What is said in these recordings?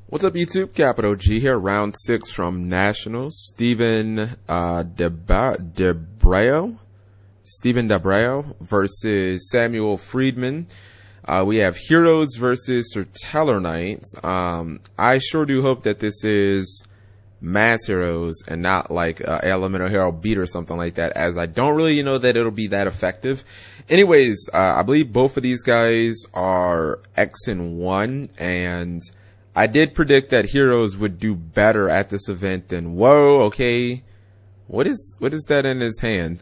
What's up, YouTube? Capital G here, round 6 from Nationals. Steven Debrao versus Samuel Friedman. We have Heroes versus Sertaler Knights. I sure do hope that this is Mass Heroes and not like Elemental Hero Beat or something like that, as I don't really know that it'll be that effective. Anyways, I believe both of these guys are X and 1, and I did predict that Heroes would do better at this event than, whoa, okay. What is that in his hand?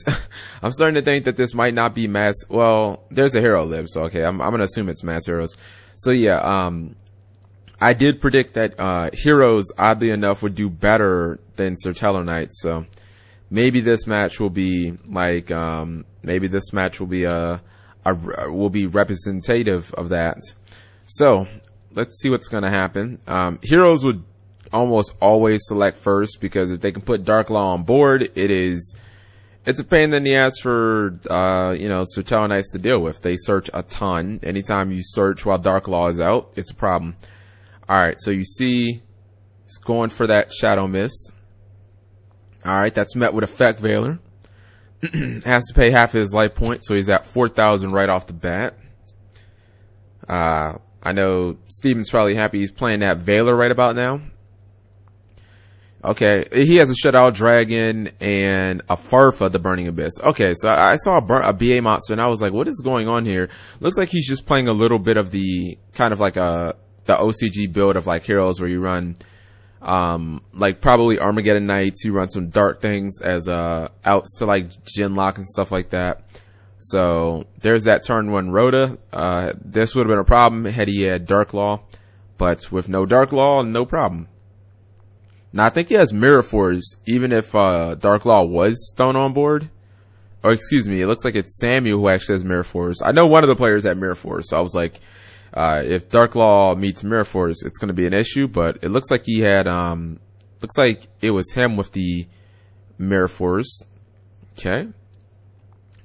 I'm starting to think that this might not be Mass. Well, there's a Hero Lib, so okay, I'm gonna assume it's Mass Heroes. So yeah, I did predict that Heroes, oddly enough, would do better than Sertaler Knights. So maybe this match will be like, maybe this match will be will be representative of that. So let's see what's gonna happen. Heroes would almost always select first, because if they can put Dark Law on board, it's a pain in the ass for Sertaler Knights to deal with. They search a ton. Anytime you search while Dark Law is out, it's a problem. Alright, so you see he's going for that Shadow Mist. Alright, that's met with Effect Veiler. Has to pay half of his life point, so he's at 4,000 right off the bat. I know Steven's probably happy he's playing that Veiler right about now. Okay, he has a Shutout Dragon and a Farfa, the Burning Abyss. Okay, so I saw a BA monster and I was like, what is going on here? Looks like he's just playing a little bit of the, kind of like the OCG build of like Heroes, where you run, like probably Armageddon Knights, you run some Dark things as, outs to like Genlock and stuff like that. So there's that turn 1 Rhoda. This would have been a problem had he had Dark Law, but with no Dark Law, no problem. Now, I think he has Mirror Force, even if Dark Law was thrown on board. Or, excuse me, it looks like it's Samuel who actually has Mirror Force. I know one of the players had Mirror Force, so I was like, if Dark Law meets Mirror Force, it's going to be an issue. But it looks like he had, looks like it was him with the Mirror Force. Okay.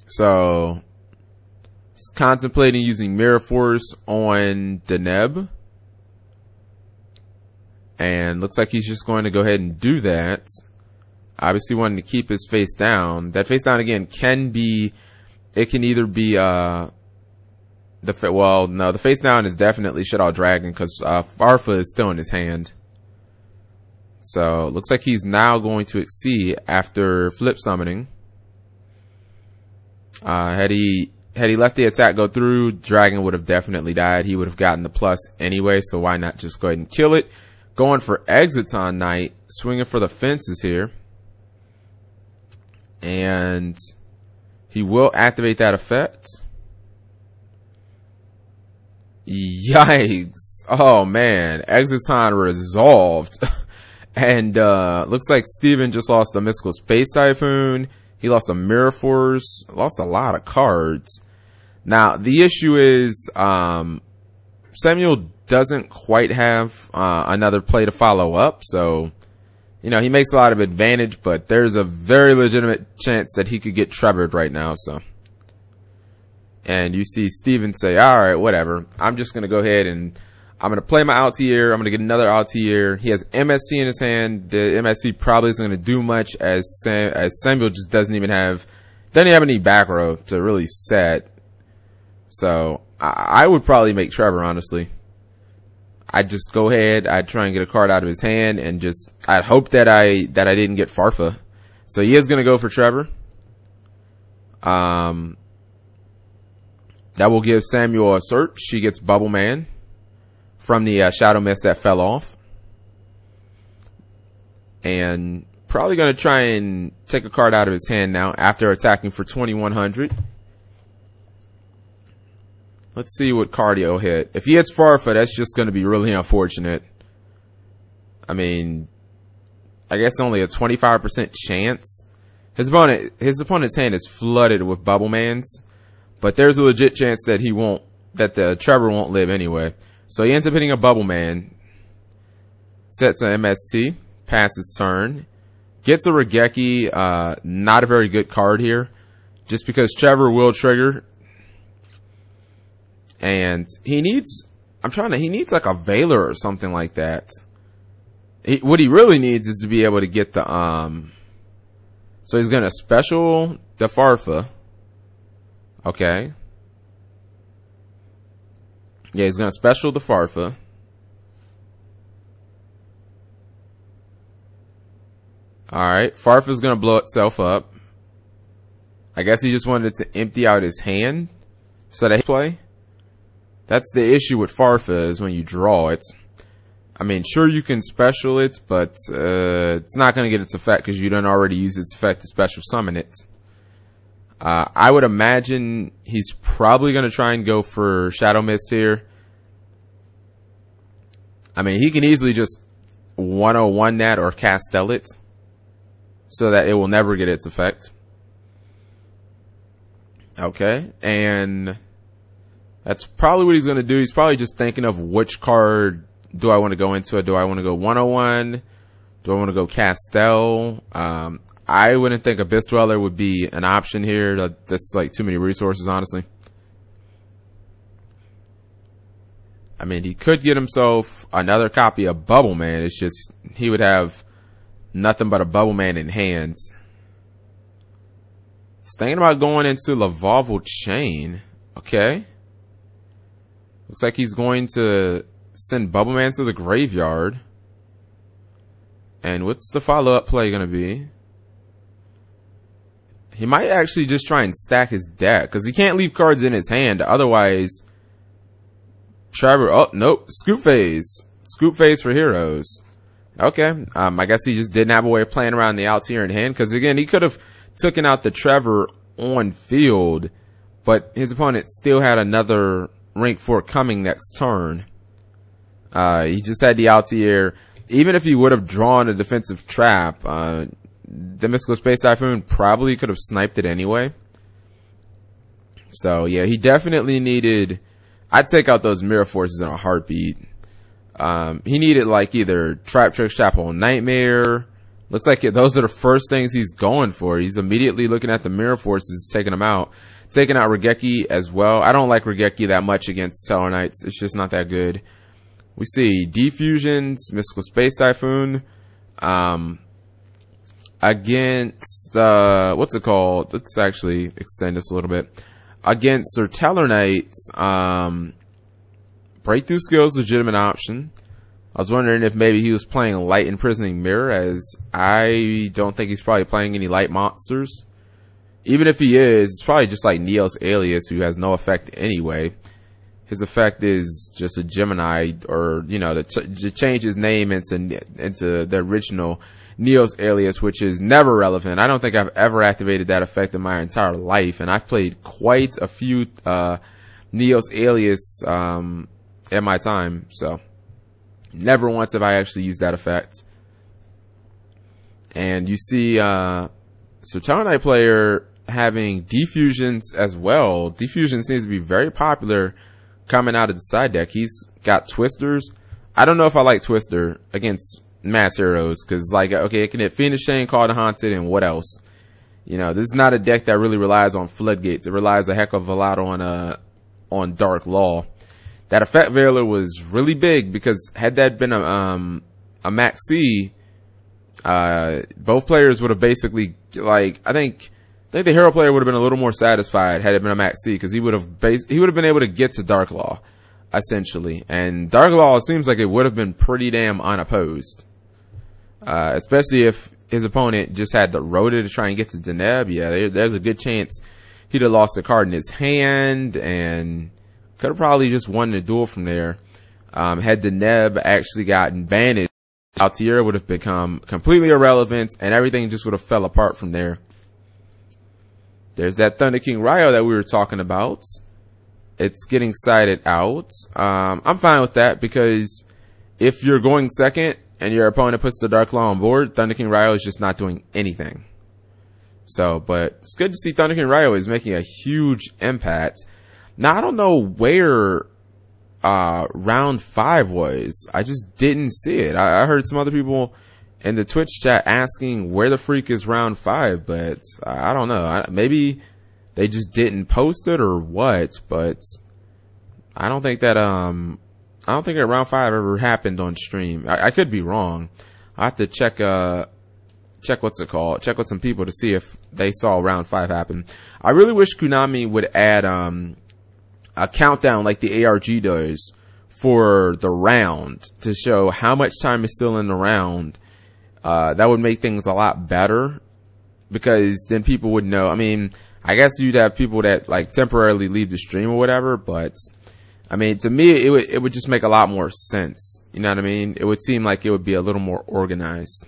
So, he's contemplating using Mirror Force on Deneb. And looks like he's just going to go ahead and do that. Obviously wanting to keep his face down. That face down again can be, it can either be, the face down is definitely Shutout Dragon, because, Farfa is still in his hand. So, looks like he's now going to exceed after flip summoning. Had he let the attack go through, Dragon would have definitely died. He would have gotten the plus anyway, so why not just go ahead and kill it? Going for Exciton Knight, swinging for the fences here. And he will activate that effect. Yikes. Oh man, Exciton resolved. And looks like Steven just lost a Mystical Space Typhoon. He lost a Mirror Force, lost a lot of cards. Now, the issue is, Samuel doesn't quite have another play to follow up, so he makes a lot of advantage, but there's a very legitimate chance that he could get Trevored right now. So, and you see Steven say, all right, whatever, I'm just gonna go ahead and I'm gonna play my Altier. I'm gonna get another Altier. He has MSC in his hand. The MSC probably isn't gonna do much, as Samuel just doesn't have any back row to really set. So I would probably make Trevor, honestly. I'd just go ahead, I'd try and get a card out of his hand, and I'd hope that I didn't get Farfa. So he is gonna go for Trevor. That will give Samuel a search. He gets Bubble Man from the Shadow Mist that fell off. And probably gonna try and take a card out of his hand now after attacking for 2,100. Let's see what cardio hit. If he hits Farfa, that's just going to be really unfortunate. I mean, I guess only a 25% chance. His opponent's hand is flooded with Bubble Mans, but there's a legit chance that the Trevor won't live anyway. So he ends up hitting a Bubble Man. Sets an MST, passes turn, gets a Regeki. Not a very good card here, just because Trevor will trigger. And he needs like a Veiler or something like that. What he really needs is to be able to get the, so he's going to special the Farfa. Okay. Yeah, he's going to special the Farfa. Alright, Farfa's going to blow itself up. I guess he just wanted to empty out his hand so that he play. That's the issue with Farfa, is when you draw it. I mean, sure, you can special it, but it's not going to get its effect because you done already used its effect to special summon it. I would imagine he's probably going to try and go for Shadow Mist here. I mean, he can easily just 101 that or Castell it so that it will never get its effect. Okay, and that's probably what he's going to do. He's probably just thinking of which card do I want to go into it. Do I want to go 101? Do I want to go Castell? I wouldn't think Abyss Dweller would be an option here. That's like too many resources, honestly. I mean, he could get himself another copy of Bubble Man. It's just he would have nothing but a Bubble Man in hand. He's thinking about going into Lavalval Chain. Okay. Looks like he's going to send Bubble Man to the graveyard. And what's the follow-up play going to be? He might actually just try and stack his deck, because he can't leave cards in his hand. Otherwise, Trevor, oh, nope, Scoop Phase. Scoop Phase for Heroes. Okay, I guess he just didn't have a way of playing around the Altair in hand, because again, he could have taken out the Trevor on field, but his opponent still had another rank 4 coming next turn. He just had the Altair. Even if he would have drawn a defensive trap, the Mystical Space Typhoon probably could have sniped it anyway. So yeah, he definitely needed, I'd take out those Mirror Forces in a heartbeat. He needed like either Trap, Trick, Chapel, Nightmare. Looks like those are the first things he's going for. He's immediately looking at the Mirror Forces, taking them out. Taking out Raigeki as well. I don't like Raigeki that much against Tellarknights. It's just not that good. We see Defusions, Mystical Space Typhoon, against, what's it called? Let's actually extend this a little bit. Against Sir Tellarknights, Breakthrough Skills, legitimate option. I was wondering if maybe he was playing Light Imprisoning Mirror, as I don't think he's probably playing any light monsters. Even if he is, it's probably just like Neos Alias, who has no effect anyway. His effect is just a Gemini, or, you know, to change his name into the original Neos Alias, which is never relevant. I don't think I've ever activated that effect in my entire life, and I've played quite a few Neos Alias in my time, so never once have I actually used that effect. And you see Sir Tellarknight player having Defusions as well. Defusion seems to be very popular coming out of the side deck. He's got Twisters. I don't know if I like Twister against Mass Heroes, because, like, okay, it can hit Phoenix Chain, Call the Haunted, and what else? You know, this is not a deck that really relies on Floodgates. It relies a heck of a lot on Dark Law. That effect Veiler was really big, because had that been a Max C, both players would have basically, like, I think the hero player would have been a little more satisfied had it been a Max C, because he would have been able to get to Dark Law, essentially. And Dark Law, it seems like it would have been pretty damn unopposed. Especially if his opponent just had the Rhoda to try and get to Deneb. Yeah, there's a good chance he'd have lost a card in his hand, and could have probably just won the duel from there. Had Deneb actually gotten banished, Altair would have become completely irrelevant, and everything just would have fell apart from there. There's that Thunder King Ryo that we were talking about. It's getting sided out. I'm fine with that, because if you're going second and your opponent puts the Dark Law on board, Thunder King Ryo is just not doing anything. So, but it's good to see Thunder King Ryo is making a huge impact. Now, I don't know where round 5 was. I just didn't see it. I heard some other people in the Twitch chat asking where the freak is round 5, but I don't know. Maybe they just didn't post it or what, but I don't think that round 5 ever happened on stream. I could be wrong. I have to check what's it called? Check with some people to see if they saw round 5 happen. I really wish Konami would add a countdown like the ARG does for the round to show how much time is still in the round. That would make things a lot better, because then people would know. I mean, I guess you'd have people that like temporarily leave the stream or whatever, but I mean, to me, it would just make a lot more sense. You know what I mean? It would seem like it would be a little more organized.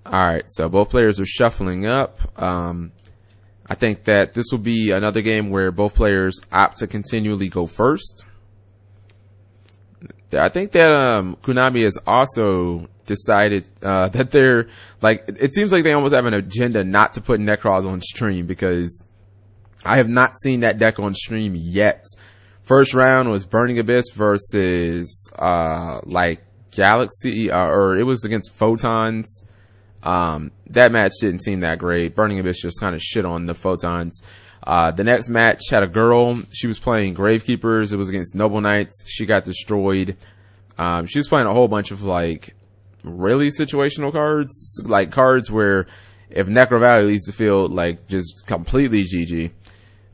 Alright, so both players are shuffling up. I think that this will be another game where both players opt to continually go first. I think that Konami has also decided that they're like, it seems like they almost have an agenda not to put Necros on stream, because I have not seen that deck on stream yet. First round was Burning Abyss versus like Galaxy, or it was against Photons. That match didn't seem that great. Burning Abyss just kind of shit on the Photons. The next match had a girl. She was playing Gravekeepers. It was against Noble Knights. She got destroyed. She was playing a whole bunch of like really situational cards, like cards where if Necro Valley leaves the field, like just completely GG,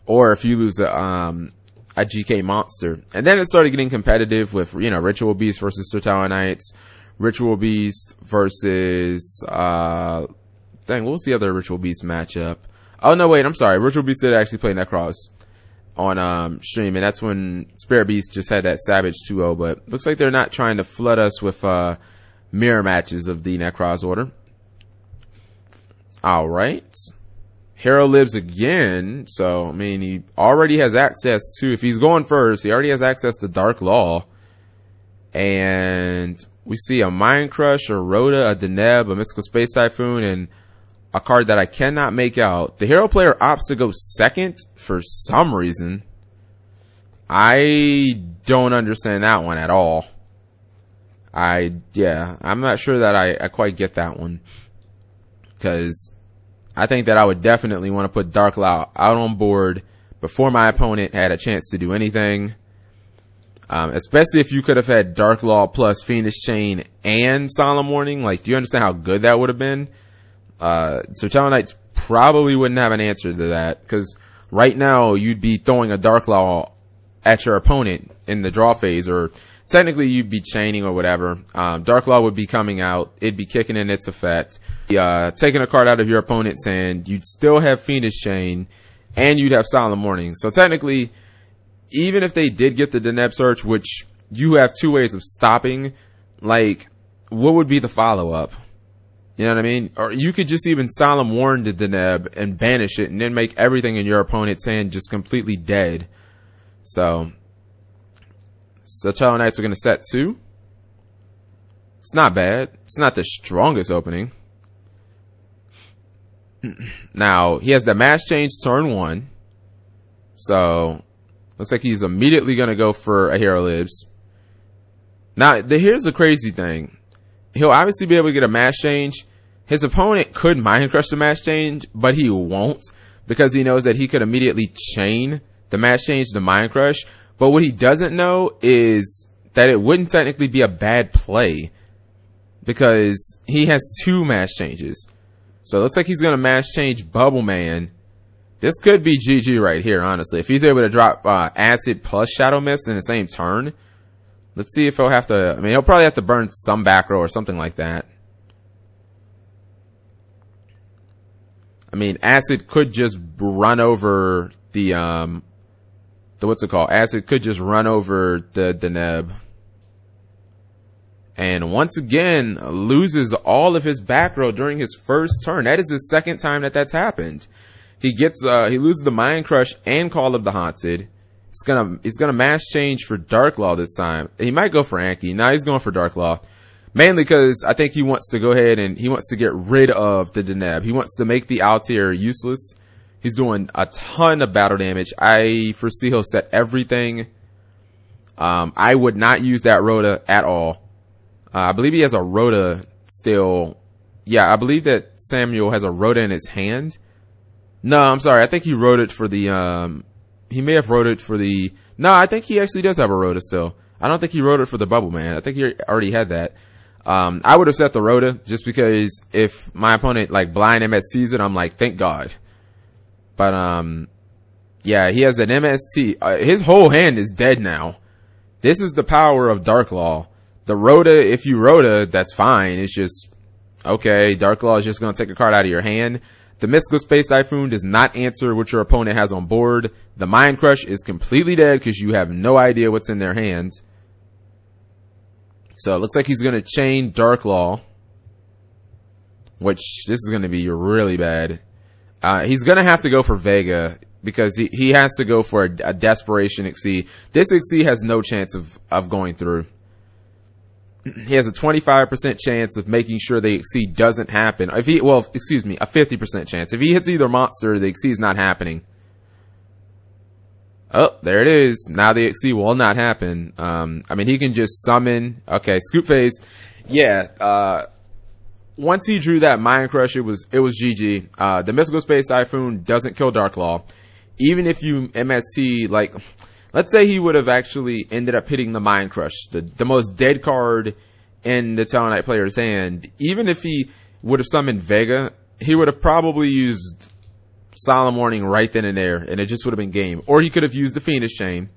or if you lose a GK monster. And then it started getting competitive with, you know, Ritual Beast versus Sir Tower Knights, Ritual Beast versus what was the other Ritual Beast matchup? Oh no, wait, I'm sorry. Ritual Beast did actually play Necros on stream, and that's when Spirit Beast just had that Savage 2-0, but looks like they're not trying to flood us with mirror matches of the Necros order. Alright. Hero lives again, so I mean, he already has access to, if he's going first, he already has access to Dark Law. And we see a Mind Crush, a Rhoda, a Deneb, a Mystical Space Typhoon, and a card that I cannot make out. The hero player opts to go second for some reason. I don't understand that one at all. I'm not sure that I quite get that one. Because I think that I would definitely want to put Dark Law out on board before my opponent had a chance to do anything. Especially if you could have had Dark Law plus Fiendish Chain and Solemn Warning. Like, do you understand how good that would have been? So Tower Knights probably wouldn't have an answer to that, because right now you'd be throwing a Dark Law at your opponent in the draw phase, or technically you'd be chaining or whatever. Dark Law would be coming out, it'd be kicking in its effect, taking a card out of your opponent's hand. You'd still have Fiendish Chain, and you'd have Solemn Warning. So technically, even if they did get the Deneb search, which you have two ways of stopping, like, what would be the follow-up? You know what I mean? Or you could just even Solemn Warn the Deneb and banish it, and then make everything in your opponent's hand just completely dead. So Tower Knights are going to set 2. It's not bad. It's not the strongest opening. Now, he has the Mass Change turn 1. So looks like he's immediately going to go for a Hero Lives. Now, here's the crazy thing. He'll obviously be able to get a Mass Change. His opponent could Mind Crush the Mass Change, but he won't, because he knows that he could immediately chain the Mass Change to Mind Crush. But what he doesn't know is that it wouldn't technically be a bad play, because he has 2 Mass Changes. So it looks like he's going to Mass Change Bubble Man. This could be GG right here, honestly. If he's able to drop Acid plus Shadow Mist in the same turn. Let's see if he'll have to, I mean, he'll probably have to burn some back row or something like that. I mean, Acid could just run over the what's it called? Acid could just run over the Deneb. And once again, loses all of his back row during his first turn. That is the second time that that's happened. He loses the Mind Crush and Call of the Haunted. He's gonna Mass Change for Dark Law this time. He might go for Anki. Now he's going for Dark Law. Mainly because I think he wants to go ahead and he wants to get rid of the Deneb. He wants to make the Altair useless. He's doing a ton of battle damage. I foresee he'll set everything. I would not use that Rhoda at all. I believe he has a Rhoda still. Yeah, I believe that Samuel has a Rhoda in his hand. No, I'm sorry. I think he wrote it for the, he may have wrote it for the, no, I think he actually does have a Rhoda still. I don't think he wrote it for the Bubble Man. I think he already had that. I would have set the Rhoda just because if my opponent like blind MSTs it, I'm like, thank God. But, yeah, he has an MST. His whole hand is dead now. This is the power of Darklaw. The Rhoda, if you Rhoda, that's fine. It's just, okay, Darklaw is just going to take a card out of your hand. The Mystical Space Typhoon does not answer what your opponent has on board. The Mind Crush is completely dead because you have no idea what's in their hands. So it looks like he's going to chain Darklaw, which this is going to be really bad. He's going to have to go for Vega because he has to go for a Desperation Xyz. This Xyz has no chance of going through. He has a 25% chance of making sure the Xyz doesn't happen. A 50% chance. If he hits either monster, the Xyz is not happening. Oh, there it is. Now the Xyz will not happen. I mean, he can just summon. Okay, Scoop Phase. Yeah, once he drew that Mind Crush, it was GG. The Mystical Space Typhoon doesn't kill Darklaw. Even if you MST, like, let's say he would have actually ended up hitting the Mind Crush, the most dead card in the Tellarknight player's hand. Even if he would have summoned Vega, he would have probably used Solemn Warning right then and there, and it just would have been game. Or he could have used the Phoenix Chain,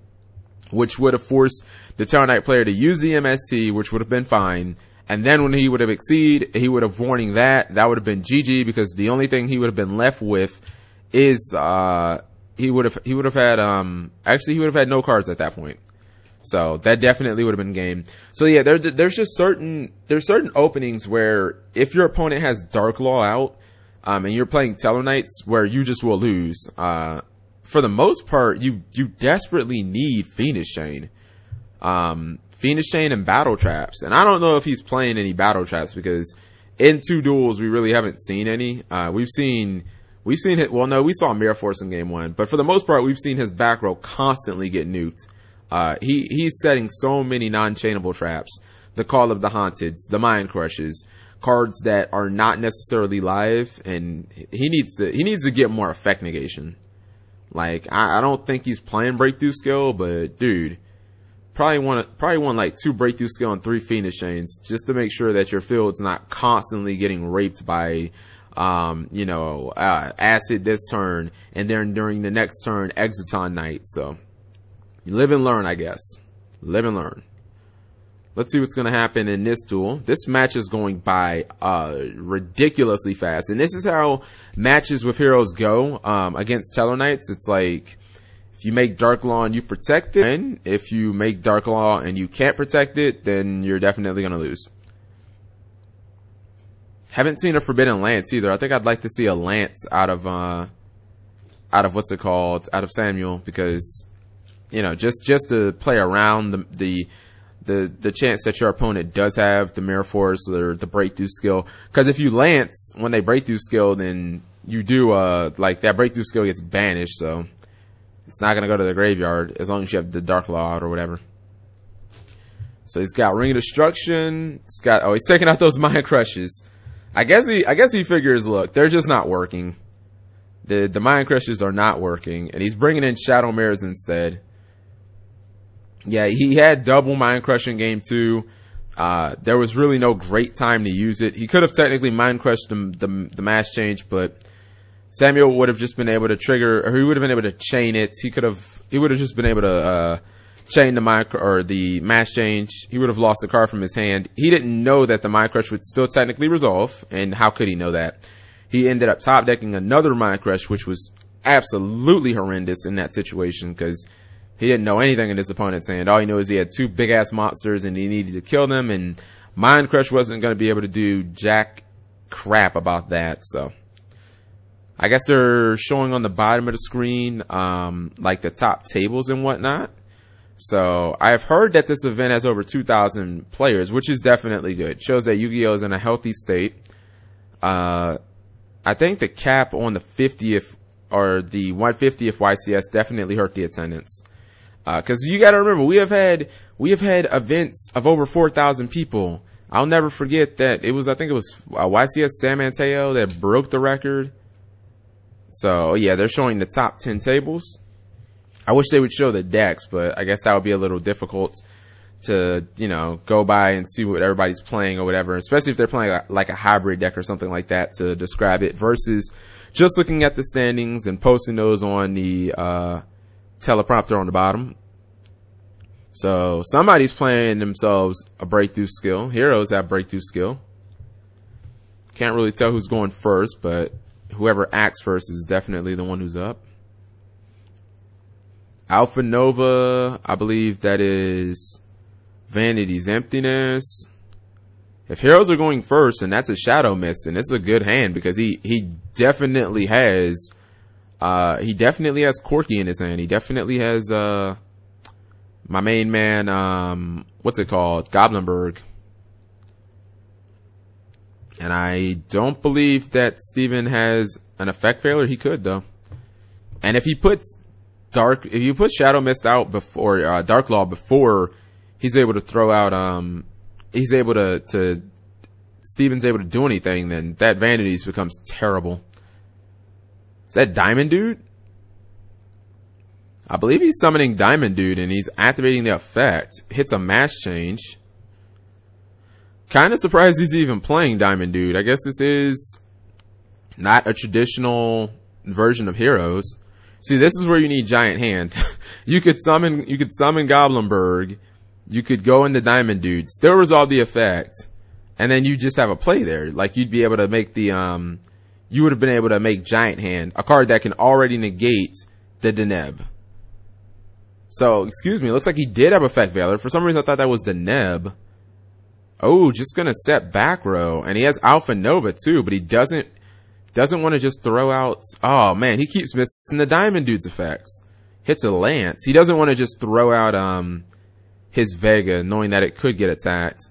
which would have forced the Tellarknight player to use the MST, which would have been fine. And then when he would have Exceed, he would have Warning that would have been GG, because the only thing he would have been left with is, he would have had, actually he would have had no cards at that point. So that definitely would have been game. So yeah, there's just certain openings where if your opponent has Darklaw out, and you're playing Tellarknights where you just will lose. For the most part, you desperately need Phoenix Chain. Phoenix Chain and Battle Traps. And I don't know if he's playing any Battle Traps because in 2 duels, we really haven't seen any. We've seen it. Well, no, we saw Mirror Force in game 1, but for the most part, we've seen his back row constantly get nuked. He's setting so many non-chainable traps. The Call of the Haunteds, the Mind Crushes, cards that are not necessarily live, and he needs to get more effect negation. Like, I don't think he's playing Breakthrough Skill, but dude, probably want like 2 Breakthrough Skill and 3 Phoenix Chains just to make sure that your field's not constantly getting raped by Acid this turn, and then during the next turn, Exciton Knight. So, you live and learn, I guess. Live and learn. Let's see what's going to happen in this duel. This match is going by ridiculously fast, and this is how matches with heroes go against Tellarknights. It's like, if you make Darklaw and you protect it, and if you make Darklaw and you can't protect it, then you're definitely going to lose. Haven't seen a Forbidden Lance either. I think I'd like to see a Lance out of what's it called? Out of Samuel, because, just to play around the chance that your opponent does have the Mirror Force or the Breakthrough Skill. Because if you Lance when they Breakthrough Skill, then you do, like, that Breakthrough Skill gets banished, so it's not gonna go to the graveyard as long as you have the Darklaw out or whatever. So he's got Ring of Destruction. He's taking out those Mind Crushes. I guess he figures, look, they're just not working. The Mind Crushes are not working, and he's bringing in Shadow Mirrors instead. Yeah, he had double Mind Crush in game 2. There was really no great time to use it. He could have technically Mind Crushed the Mass Change, but Samuel would have just been able to trigger, or he would have been able to chain it. He would have just been able to chain the Mass Change. He would have lost the card from his hand. He didn't know that the Mind Crush would still technically resolve, and how could he know that? He ended up top decking another Mind Crush, which was absolutely horrendous in that situation, because he didn't know anything in his opponent's hand. All he knew is he had 2 big ass monsters and he needed to kill them, and Mind Crush wasn't going to be able to do jack crap about that. So I guess they're showing on the bottom of the screen like the top tables and whatnot. So I've heard that this event has over 2,000 players, which is definitely good. Shows that Yu-Gi-Oh is in a healthy state. I think the cap on the 50th or the 150th YCS definitely hurt the attendance. Cause you gotta remember, we have had events of over 4,000 people. I'll never forget that I think it was YCS San Mateo that broke the record. So yeah, they're showing the top 10 tables. I wish they would show the decks, but I guess that would be a little difficult to, you know, go by and see what everybody's playing or whatever, especially if they're playing like a hybrid deck or something like that to describe it, versus just looking at the standings and posting those on the teleprompter on the bottom. So somebody's playing themselves a breakthrough skill. Heroes have breakthrough skill. Can't really tell who's going first, but whoever acts first is definitely the one who's up. Alpha Nova, I believe that is Vanity's Emptiness. If heroes are going first, and that's a Shadow Mist, and it's a good hand because he definitely has Corki in his hand. He definitely has my main man, what's it called? Goblinberg. And I don't believe that Steven has an effect failure. He could though. And if he puts if you put Shadow Mist out before Dark Law before he's able to throw out Steven's able to do anything, then that Vanities becomes terrible. Is that Diamond Dude? I believe he's summoning Diamond Dude and he's activating the effect. Hits a mass change. Kind of surprised he's even playing Diamond Dude. I guess this is not a traditional version of heroes. See, this is where you need Giant Hand. you could summon Goblinberg. You could go into Diamond Dude, still resolve the effect, and then you just have a play there. Like you'd be able to make you would have been able to make Giant Hand, a card that can already negate the Deneb. So, excuse me, it looks like he did have Effect Veiler. For some reason I thought that was Deneb. Oh, just gonna set back row. And he has Alpha Nova too, but he doesn't want to just throw out, oh man, he keeps missing the Diamond Dude's effects. Hits a Lance. He doesn't want to just throw out, his Vega, knowing that it could get attacked.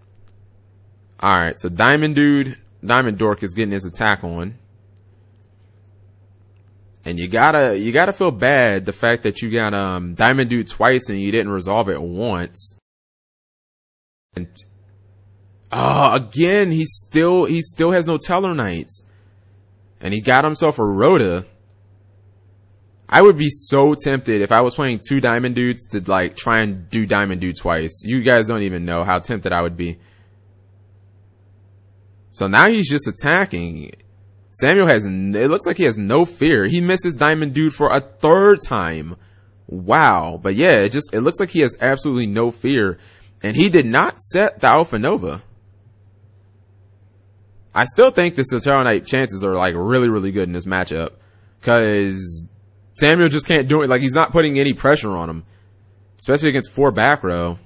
Alright, so Diamond Dork is getting his attack on. And you gotta feel bad the fact that you got, Diamond Dude twice and you didn't resolve it once. And, again, he still has no Tellarknights. And he got himself a Rhoda. I would be so tempted if I was playing two Diamond Dudes to like try and do Diamond Dude twice. You guys don't even know how tempted I would be. So now he's just attacking. Samuel it looks like he has no fear. He misses Diamond Dude for a third time. Wow. But yeah, it looks like he has absolutely no fear. And he did not set the Alpha Nova. I still think the Eternal Knight chances are like really, really good in this matchup. Cause Samuel just can't do it. Like he's not putting any pressure on him. Especially against 4 back row.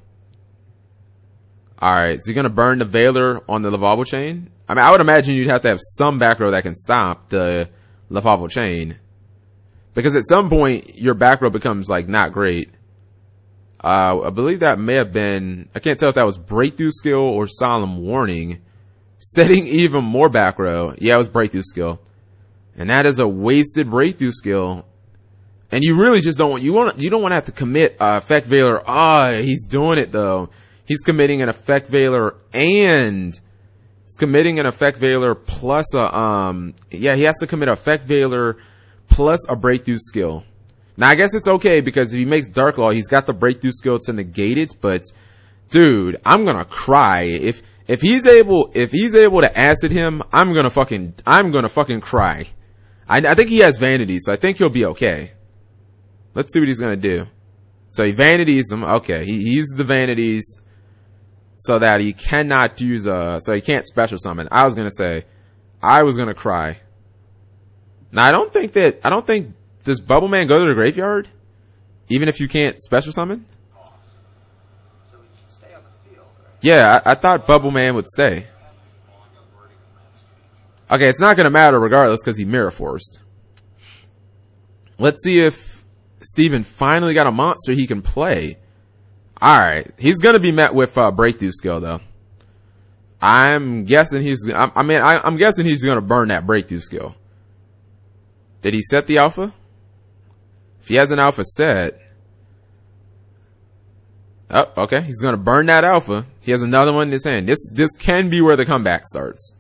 Alright, is he gonna burn the Veiler on the Lavalval Chain? I mean, I would imagine you'd have to have some back row that can stop the Lavalval Chain. Because at some point, your back row becomes like not great. I believe that may have been, I can't tell if that was Breakthrough Skill or Solemn Warning. Setting even more back row. Yeah, it was Breakthrough Skill. And that is a wasted Breakthrough Skill. And you really just don't you don't want to have to commit Effect Veiler. He's doing it though. He's committing an Effect Veiler and he's committing an Effect Veiler plus he has to commit an Effect Veiler plus a Breakthrough Skill. Now I guess it's okay because if he makes Dark Law, he's got the Breakthrough Skill to negate it, but dude, I'm gonna cry. If he's able to acid him, I'm gonna fucking cry. I think he has Vanity, so I think he'll be okay. Let's see what he's gonna do. So he Vanities him. Okay, he uses the Vanities so that he cannot use so he can't special summon. I was gonna cry. Now I don't think does Bubble Man go to the graveyard? Even if you can't special summon? So he should stay on the field, right? Yeah, I thought Bubble Man would stay. Okay, it's not gonna matter regardless because he Mirror Forced. Let's see if Steven finally got a monster he can play. Alright, he's gonna be met with Breakthrough Skill though. I'm guessing he's gonna burn that Breakthrough Skill. Did he set the alpha? If he has an alpha set. Oh, okay. He's gonna burn that alpha. He has another one in his hand. This can be where the comeback starts.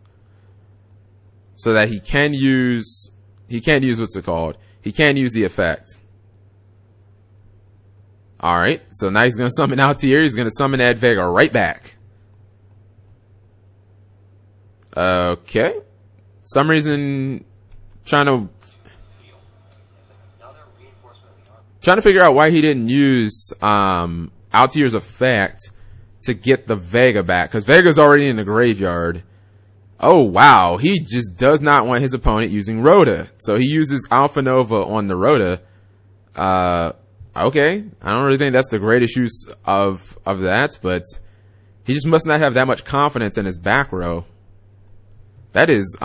So that he can use what's it called? He can use the effect. Alright, so now he's gonna summon Altair. He's gonna summon that Vega right back. Okay. Some reason, trying to figure out why he didn't use, Altair's effect to get the Vega back. Cause Vega's already in the graveyard. Oh wow, he just does not want his opponent using Rhoda. So he uses Alpha Nova on the Rhoda. Okay. I don't really think that's the greatest use of that, but he just must not have that much confidence in his back row. That is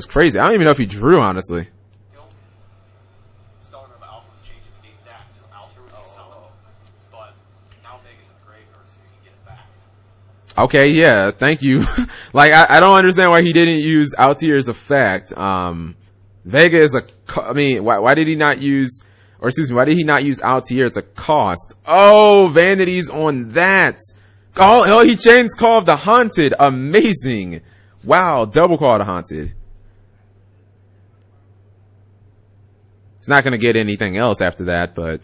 crazy. I don't even know if he drew, honestly. Okay, yeah, thank you. Like, I don't understand why he didn't use Altair's effect. Vega is why did he not use, or excuse me, why did he not use Altair? It's a cost. Oh, Vanity's on that. Oh, he changed Call of the Haunted. Amazing. Wow, double Call of the Haunted. He's not gonna get anything else after that, but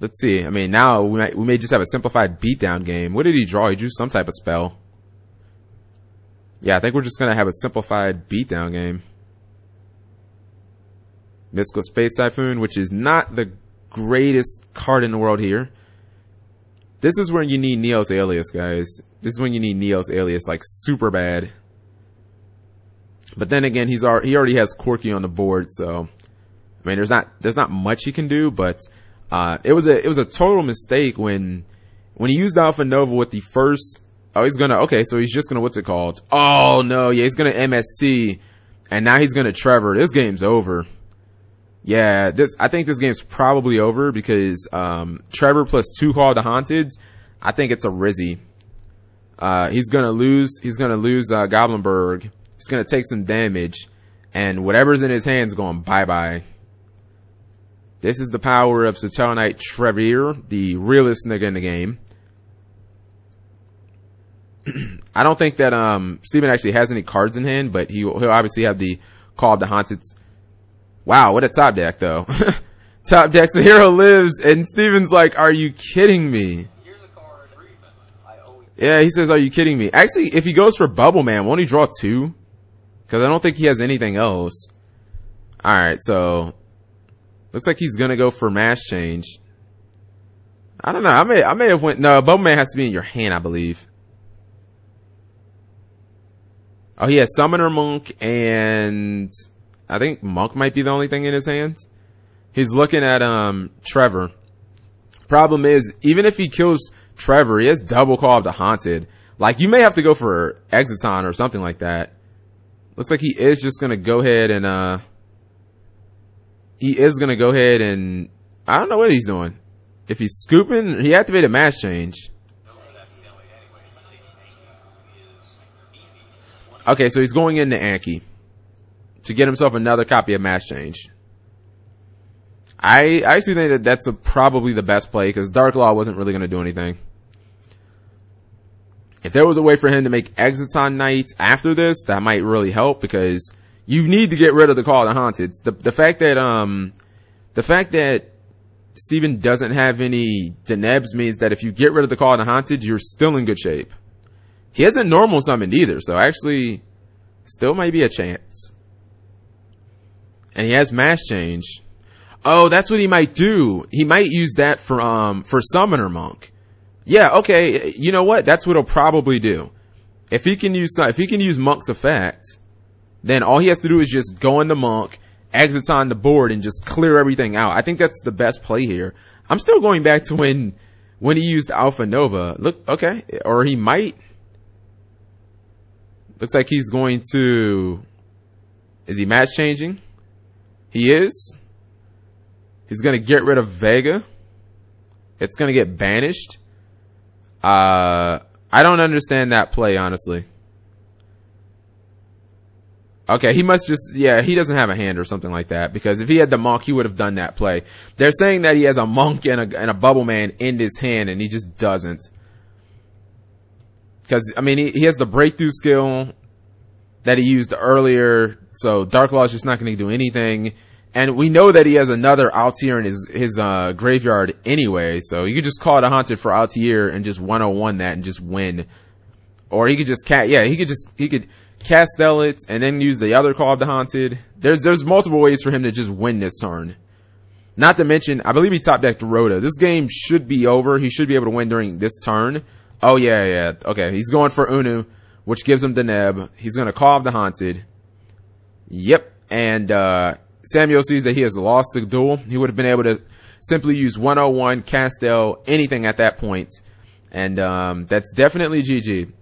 let's see. I mean, now we may just have a simplified beatdown game. What did he draw? He drew some type of spell. Yeah, I think we're just gonna have a simplified beatdown game. Mystical Space Typhoon, which is not the greatest card in the world here. This is when you need Neos Alias, guys. This is when you need Neos Alias, like, super bad. But then again, he already has Corki on the board, so I mean, there's not much he can do, but it was a total mistake when he used Alpha Nova with the first. Oh, he's just gonna what's it called? Oh no, yeah, he's gonna MST, and now he's gonna Trevor. This game's over. Yeah, I think this game's probably over because Trevor plus 2 Call of the Haunted. I think it's a Rizzy. He's gonna lose Goblinberg. He's gonna take some damage, and whatever's in his hand's going bye bye. This is the power of Sotelo Knight Trevor, the realest nigga in the game. I don't think that Steven actually has any cards in hand, but he'll obviously have the Call of the Haunted. Wow, what a top deck though. Top deck, so Hero lives, and Steven's like, are you kidding me? Here's a card. Yeah, he says, are you kidding me? Actually, if he goes for Bubble Man, won't he draw 2? Because I don't think he has anything else. Alright, so looks like he's gonna go for Mass Change. I don't know. I may have went. No, Bubble Man has to be in your hand, I believe. Oh, he has Summoner Monk, and I think Monk might be the only thing in his hands. He's looking at Trevor. Problem is, even if he kills Trevor, he has double Call of the Haunted. Like, you may have to go for Exiton or something like that. Looks like he is just gonna go ahead and I don't know what he's doing. If he's scooping, he activated Mass Change. Okay, so he's going into Anki to get himself another copy of Mass Change. I actually think that that's probably the best play because Dark Law wasn't really going to do anything. If there was a way for him to make Exiton Knight after this, that might really help because you need to get rid of the Call of the Haunted. The fact that Steven doesn't have any Denebs means that if you get rid of the Call of the Haunted, you're still in good shape. He hasn't normal summoned either, so actually still might be a chance. And he has Mass Change. Oh, that's what he might do. He might use that for Summoner Monk. Yeah, okay, you know what? That's what he'll probably do. If he can use Monk's effect, then all he has to do is just go into Monk, exit on the board, and just clear everything out. I think that's the best play here. I'm still going back to when he used Alpha Nova. Look, okay, or he might. Looks like he's going to. Is he match changing? He is. He's going to get rid of Vega. It's going to get banished. I don't understand that play, honestly. Okay, he must just, yeah, he doesn't have a hand or something like that, because if he had the Monk, he would have done that play. They're saying that he has a Monk and a Bubble Man in his hand, and he just doesn't. Because, I mean, he has the breakthrough skill that he used earlier, so Dark Law is just not going to do anything. And we know that he has another Altair in his graveyard anyway, so you could just call it a Haunted for Altair and just 101 that and just win. Or he could just he could Castell it and then use the other Call of the Haunted. There's multiple ways for him to just win this turn. Not to mention, I believe he top decked Rhoda. This game should be over. He should be able to win during this turn. Oh yeah. Okay, he's going for Unu, which gives him the Neb. He's gonna Call of the Haunted. Yep, and Samuel sees that he has lost the duel. He would have been able to simply use 101, Castell, anything at that point. And that's definitely GG.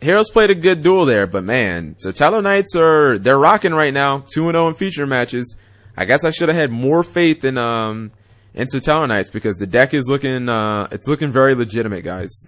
Heroes played a good duel there, but man, Sotelo Knights they're rocking right now. 2-0 in feature matches. I guess I should have had more faith in Sotelo Knights because the deck is looking very legitimate, guys.